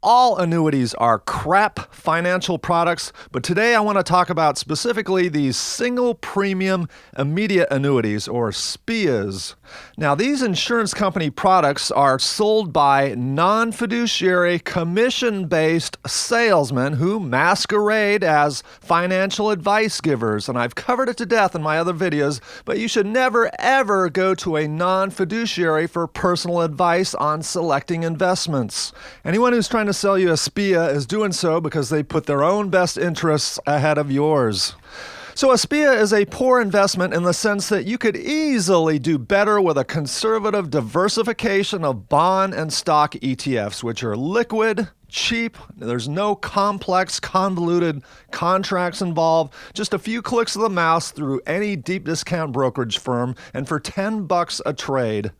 all annuities are crap financial products, but today I want to talk about specifically these Single Premium Immediate Annuities, or SPIAs. Now, these insurance company products are sold by non-fiduciary, commission-based salesmen who masquerade as financial advice givers, and I've covered it to death in my other videos, but you should never, ever go to a non-fiduciary for personal advice on selecting investments. Anyone who's trying to sell you a SPIA is doing so because they put their own best interests ahead of yours. So a SPIA is a poor investment in the sense that you could easily do better with a conservative diversification of bond and stock ETFs, which are liquid, cheap, there's no complex, convoluted contracts involved, just a few clicks of the mouse through any deep discount brokerage firm, and for $10 a trade.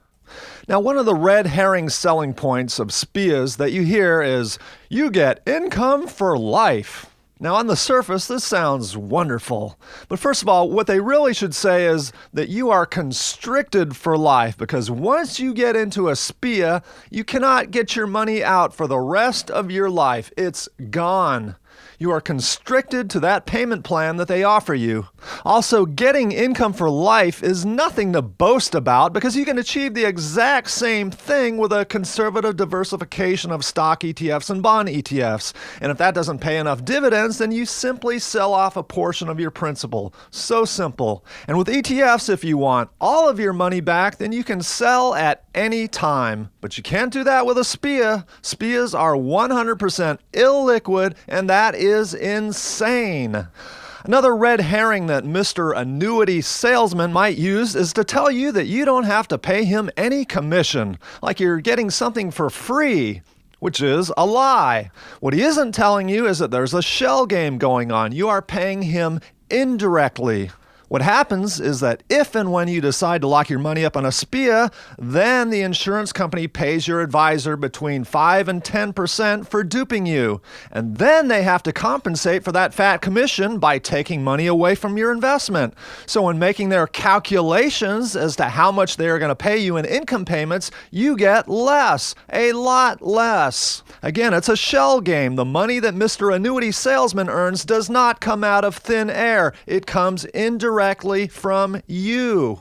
Now, one of the red herring selling points of SPIAs that you hear is, you get income for life. Now, on the surface, this sounds wonderful. But first of all, what they really should say is that you are constricted for life, because once you get into a SPIA, you cannot get your money out for the rest of your life. It's gone. You are constricted to that payment plan that they offer you. Also, getting income for life is nothing to boast about because you can achieve the exact same thing with a conservative diversification of stock ETFs and bond ETFs. And if that doesn't pay enough dividends, then you simply sell off a portion of your principal. So simple. And with ETFs, if you want all of your money back, then you can sell at any time. But you can't do that with a SPIA. SPIAs are 100% illiquid, and that is insane. Another red herring that Mr. Annuity salesman might use is to tell you that you don't have to pay him any commission, like you're getting something for free, which is a lie. What he isn't telling you is that there's a shell game going on. You are paying him indirectly. What happens is that if and when you decide to lock your money up on a SPIA, then the insurance company pays your advisor between 5 and 10% for duping you. And then they have to compensate for that fat commission by taking money away from your investment. So when making their calculations as to how much they are going to pay you in income payments, you get less, a lot less. Again, it's a shell game. The money that Mr. Annuity salesman earns does not come out of thin air. It comes indirectly from you.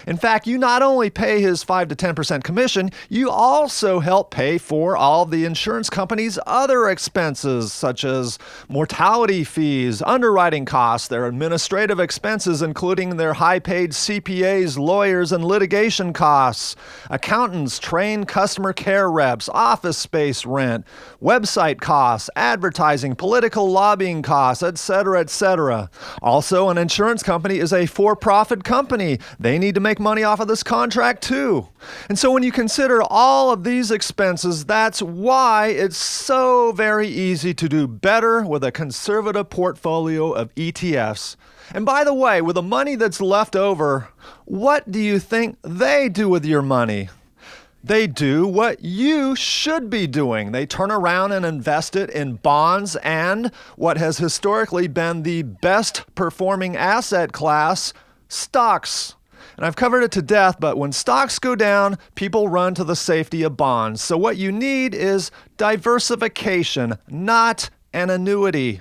In fact, you not only pay his 5 to 10% commission, you also help pay for all of the insurance company's other expenses, such as mortality fees, underwriting costs, their administrative expenses, including their high-paid CPAs, lawyers, and litigation costs, accountants, trained customer care reps, office space rent, website costs, advertising, political lobbying costs, etc., etc. Also, an insurance company is a for-profit company. They need to make money off of this contract too. And so when you consider all of these expenses, that's why it's so very easy to do better with a conservative portfolio of ETFs. And by the way, with the money that's left over, what do you think they do with your money? They do what you should be doing. They turn around and invest it in bonds and what has historically been the best performing asset class, stocks. And I've covered it to death, but when stocks go down, people run to the safety of bonds. So what you need is diversification, not an annuity.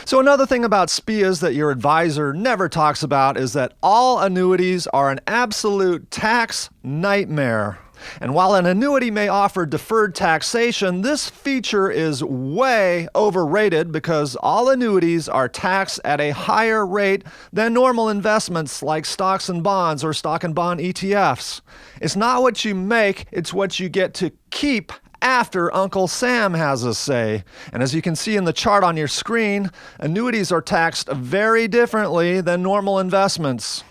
So another thing about SPIAs that your advisor never talks about is that all annuities are an absolute tax nightmare. And while an annuity may offer deferred taxation, this feature is way overrated because all annuities are taxed at a higher rate than normal investments like stocks and bonds or stock and bond ETFs. It's not what you make, it's what you get to keep after Uncle Sam has a say. And as you can see in the chart on your screen, annuities are taxed very differently than normal investments.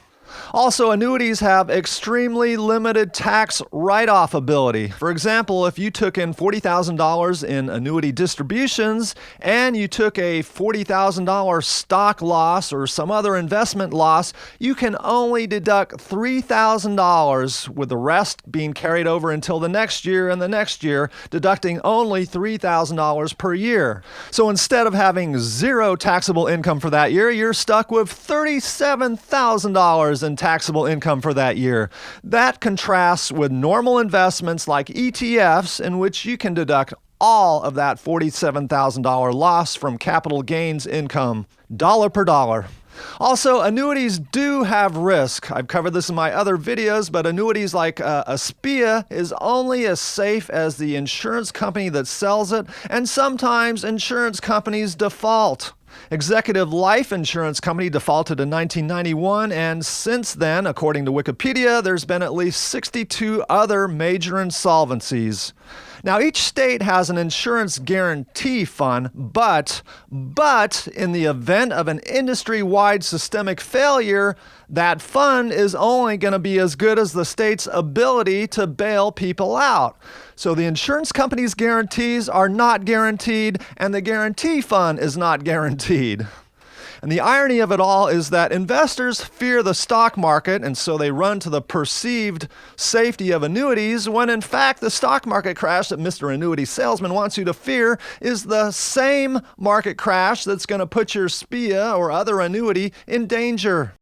Also, annuities have extremely limited tax write-off ability. For example, if you took in $40,000 in annuity distributions and you took a $40,000 stock loss or some other investment loss, you can only deduct $3,000, with the rest being carried over until the next year and the next year, deducting only $3,000 per year. So instead of having zero taxable income for that year, you're stuck with $37,000 in taxable income for that year. That contrasts with normal investments like ETFs, in which you can deduct all of that $47,000 loss from capital gains income, dollar per dollar. Also, annuities do have risk. I've covered this in my other videos, but annuities like a SPIA is only as safe as the insurance company that sells it, and sometimes insurance companies default. Executive Life Insurance Company defaulted in 1991, and since then, according to Wikipedia, there's been at least 62 other major insolvencies. Now, each state has an insurance guarantee fund, but in the event of an industry-wide systemic failure, that fund is only going to be as good as the state's ability to bail people out. So the insurance company's guarantees are not guaranteed, and the guarantee fund is not guaranteed. And the irony of it all is that investors fear the stock market, and so they run to the perceived safety of annuities, when in fact the stock market crash that Mr. Annuity Salesman wants you to fear is the same market crash that's going to put your SPIA or other annuity in danger.